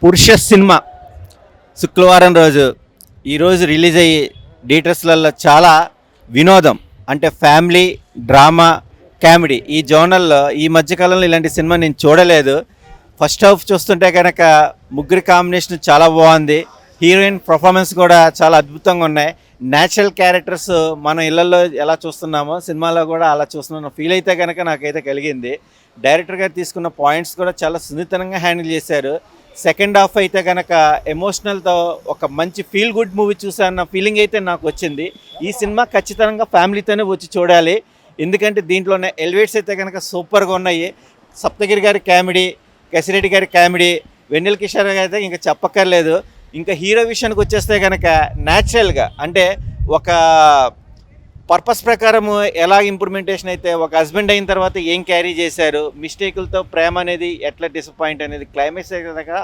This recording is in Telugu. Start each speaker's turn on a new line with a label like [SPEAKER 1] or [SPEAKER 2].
[SPEAKER 1] పురుష సినిమా శుక్రవారం రోజు ఈరోజు రిలీజ్ అయ్యి థియేటర్స్లలో చాలా వినోదం అంటే ఫ్యామిలీ డ్రామా కామెడీ ఈ జోనల్లో ఈ మధ్యకాలంలో ఇలాంటి సినిమా నేను చూడలేదు. ఫస్ట్ హాఫ్ చూస్తుంటే కనుక ముగ్గురి కాంబినేషన్ చాలా బాగుంది. హీరోయిన్ పర్ఫార్మెన్స్ కూడా చాలా అద్భుతంగా ఉన్నాయి. న్యాచురల్ క్యారెక్టర్స్ మన ఇళ్లలో ఎలా చూస్తున్నామో సినిమాలో కూడా అలా చూస్తున్నాను ఫీల్ అయితే కనుక నాకైతే కలిగింది. డైరెక్టర్ గారు తీసుకున్న పాయింట్స్ కూడా చాలా సున్నితంగా హ్యాండిల్ చేశారు. సెకండ్ హాఫ్ అయితే కనుక ఎమోషనల్తో ఒక మంచి ఫీల్ గుడ్ మూవీ చూసాన్న ఫీలింగ్ అయితే నాకు వచ్చింది. ఈ సినిమా ఖచ్చితంగా ఫ్యామిలీతోనే వచ్చి చూడాలి. ఎందుకంటే దీంట్లోనే ఎలివేట్స్ అయితే కనుక సూపర్గా ఉన్నాయి. సప్తగిరి గారి కామెడీ, కసిరెడ్డి గారి కామెడీ, వెన్నెల కిషోర్ గారు అయితే ఇంకా చెప్పక్కర్లేదు. ఇంకా హీరో విషయానికి వచ్చేస్తే కనుక న్యాచురల్గా అంటే ఒక పర్పస్ ప్రకారం ఎలా ఇంప్రూవ్మెంటేషన్ అయితే ఒక హస్బెండ్ అయిన తర్వాత ఏం క్యారీ చేశారు, మిస్టేకులతో ప్రేమ అనేది ఎట్లా డిసప్పాయింట్ అనేది క్లైమాక్స్ దగ్గర